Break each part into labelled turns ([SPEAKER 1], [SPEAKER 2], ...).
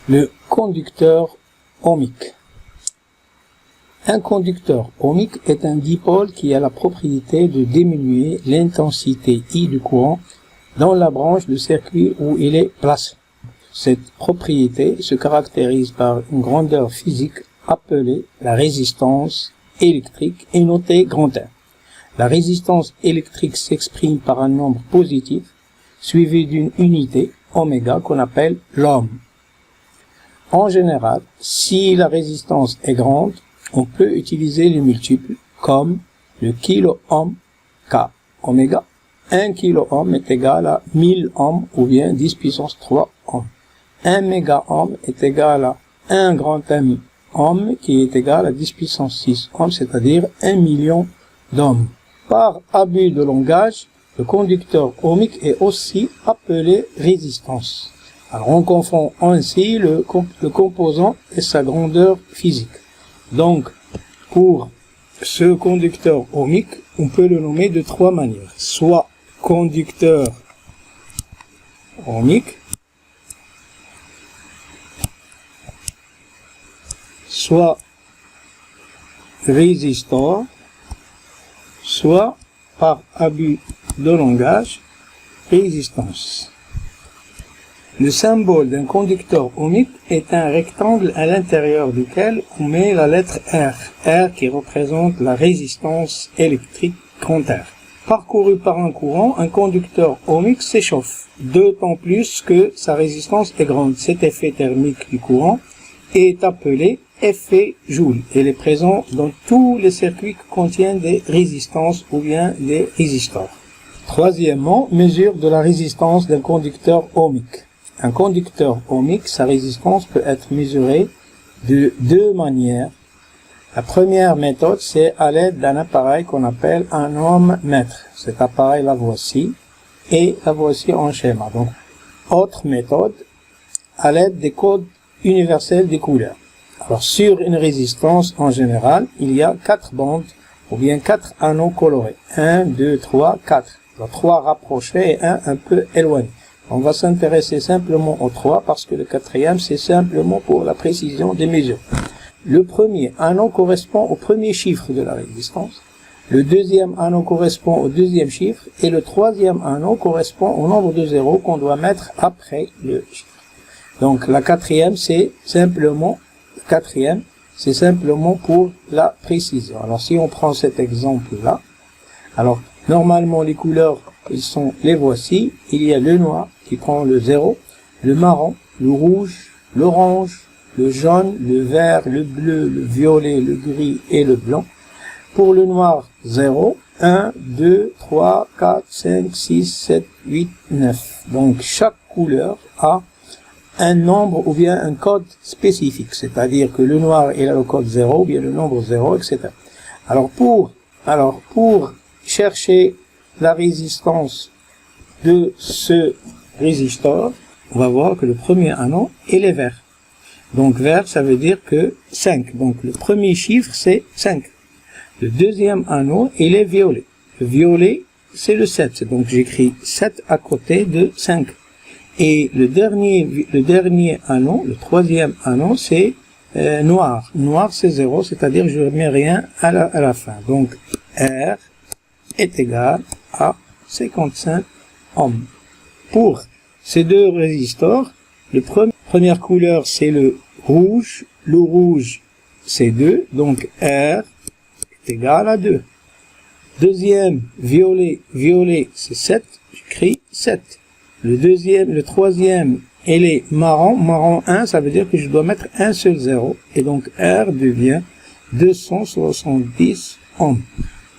[SPEAKER 1] Le conducteur ohmique. Un conducteur ohmique est un dipôle qui a la propriété de diminuer l'intensité I du courant dans la branche du circuit où il est placé. Cette propriété se caractérise par une grandeur physique appelée la résistance électrique et notée grand R. La résistance électrique s'exprime par un nombre positif suivi d'une unité, oméga, qu'on appelle l'ohm. En général, si la résistance est grande, on peut utiliser les multiples comme le kilo-ohm K oméga. 1 kilo-ohm est égal à 1000 ohms ou bien 10 puissance 3 ohms. 1 méga-ohm est égal à 1 grand M ohm qui est égal à 10 puissance 6 ohms, c'est-à-dire 1 million d'ohms. Par abus de langage, le conducteur ohmique est aussi appelé résistance. Alors on confond ainsi le composant et sa grandeur physique. Donc, pour ce conducteur ohmique, on peut le nommer de trois manières. Soit conducteur ohmique, soit résistor, soit par abus de langage, résistance. Le symbole d'un conducteur ohmique est un rectangle à l'intérieur duquel on met la lettre R, R qui représente la résistance électrique grand R. Parcouru par un courant, un conducteur ohmique s'échauffe, d'autant plus que sa résistance est grande. Cet effet thermique du courant est appelé effet Joule. Il est présent dans tous les circuits qui contiennent des résistances ou bien des résistors. Troisièmement, mesure de la résistance d'un conducteur ohmique. Un conducteur ohmique, sa résistance peut être mesurée de deux manières. La première méthode, c'est à l'aide d'un appareil qu'on appelle un ohmmètre. Cet appareil, la voici, et la voici en schéma. Donc, autre méthode, à l'aide des codes universels des couleurs. Alors, sur une résistance, en général, il y a 4 bandes, ou bien 4 anneaux colorés. 1, 2, 3, 4. Alors, 3 rapprochés et 1 un peu éloigné. On va s'intéresser simplement aux 3 parce que le quatrième, c'est simplement pour la précision des mesures. Le premier anneau correspond au premier chiffre de la résistance. Le deuxième anneau correspond au deuxième chiffre. Et le troisième anneau correspond au nombre de zéros qu'on doit mettre après le chiffre. Donc, la quatrième, c'est simplement pour la précision. Alors, si on prend cet exemple-là, alors, normalement, les couleurs, les voici. Il y a le noir qui prend le 0, le marron, le rouge, l'orange, le jaune, le vert, le bleu, le violet, le gris et le blanc. Pour le noir, 0, 1, 2, 3, 4, 5, 6, 7, 8, 9. Donc, chaque couleur a un nombre ou bien un code spécifique. C'est-à-dire que le noir, il a le code 0, ou bien le nombre 0, etc. Alors, pour chercher la résistance de ce résistor, on va voir que le premier anneau, il est vert. Donc vert, ça veut dire que 5. Donc le premier chiffre, c'est 5. Le deuxième anneau, il est violet. Le violet, c'est le 7. Donc j'écris 7 à côté de 5. Et le dernier anneau, le troisième anneau, c'est noir. Noir, c'est 0, c'est-à-dire je ne mets rien à la fin. Donc R est égal à 55 ohms. Pour ces deux résistors, première couleur c'est le rouge. Le rouge c'est 2, donc R est égal à 2. Deuxième, violet c'est 7, j'écris 7. Le troisième, elle est marron 1, ça veut dire que je dois mettre un seul 0. Et donc R devient 270 ohms.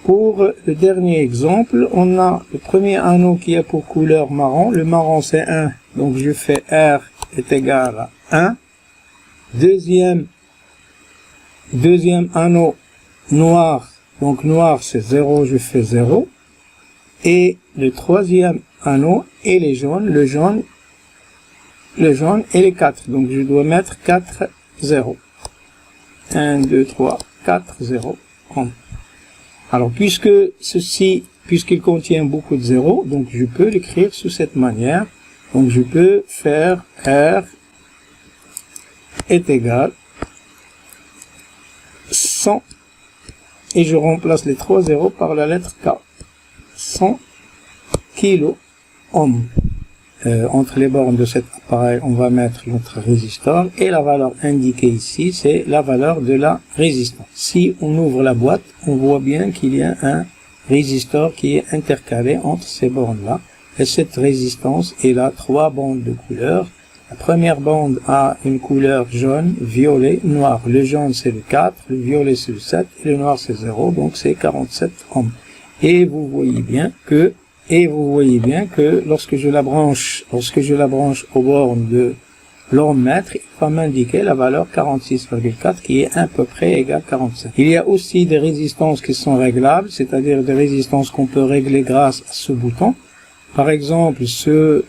[SPEAKER 1] Pour le dernier exemple, on a le premier anneau qui a pour couleur marron. Le marron c'est 1, donc je fais R est égal à 1. Deuxième anneau noir, donc noir c'est 0, je fais 0. Et le troisième anneau, et les jaunes, le jaune et les 4. Donc je dois mettre 4, 0. 1, 2, 3, 4, 0, 1. Alors, puisqu'il contient beaucoup de zéros, donc je peux l'écrire sous cette manière. Donc, je peux faire R est égal 100, et je remplace les 3 zéros par la lettre K. 100 kilo ohm. Entre les bornes de cet appareil, on va mettre notre résisteur, et la valeur indiquée ici, c'est la valeur de la résistance. Si on ouvre la boîte, on voit bien qu'il y a un résisteur qui est intercalé entre ces bornes-là. Et cette résistance, elle a 3 bandes de couleur. La première bande a une couleur jaune, violet, noir. Le jaune c'est le 4, le violet c'est le 7, et le noir c'est 0, donc c'est 47 ohms. Et vous voyez bien que lorsque je la branche aux bornes de l'ohmmètre, il va m'indiquer la valeur 46,4 qui est à peu près égale à 47. Il y a aussi des résistances qui sont réglables, c'est-à-dire des résistances qu'on peut régler grâce à ce bouton. Par exemple, ce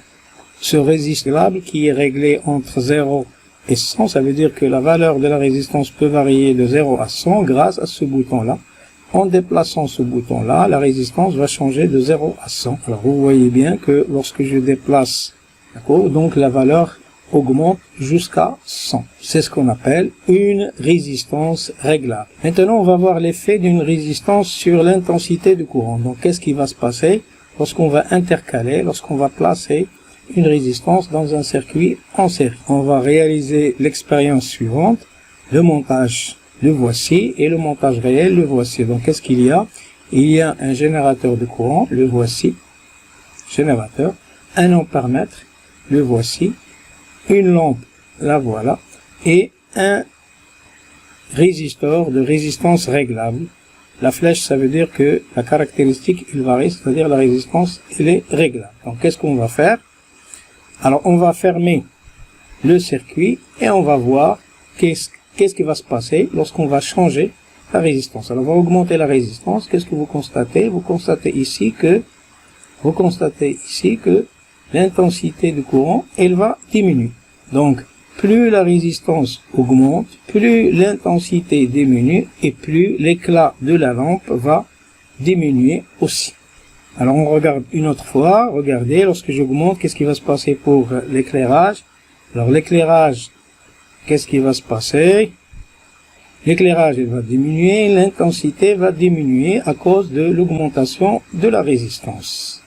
[SPEAKER 1] résistable qui est réglé entre 0 et 100, ça veut dire que la valeur de la résistance peut varier de 0 à 100 grâce à ce bouton-là. En déplaçant ce bouton-là, la résistance va changer de 0 à 100. Alors vous voyez bien que lorsque je déplace, d'accord, donc la valeur augmente jusqu'à 100. C'est ce qu'on appelle une résistance réglable. Maintenant, on va voir l'effet d'une résistance sur l'intensité du courant. Donc qu'est-ce qui va se passer lorsqu'on va intercaler, lorsqu'on va placer une résistance dans un circuit en série? On va réaliser l'expérience suivante. Le montage, le voici, et le montage réel, le voici. Donc qu'est-ce qu'il y a? Il y a un générateur de courant, le voici, générateur, un ampèremètre, le voici, une lampe, la voilà, et un résisteur de résistance réglable. La flèche, ça veut dire que la caractéristique, il varie, c'est-à-dire la résistance, elle est réglable. Donc qu'est-ce qu'on va faire? Alors on va fermer le circuit et on va voir qu'est-ce qui va se passer lorsqu'on va changer la résistance. Alors on va augmenter la résistance. Qu'est-ce que vous constatez? Vous constatez ici que l'intensité du courant, elle va diminuer. Donc plus la résistance augmente, plus l'intensité diminue et plus l'éclat de la lampe va diminuer aussi. Alors on regarde une autre fois. Regardez, lorsque j'augmente, qu'est-ce qui va se passer pour l'éclairage? Alors l'éclairage, qu'est-ce qui va se passer? L'éclairage va diminuer, l'intensité va diminuer à cause de l'augmentation de la résistance.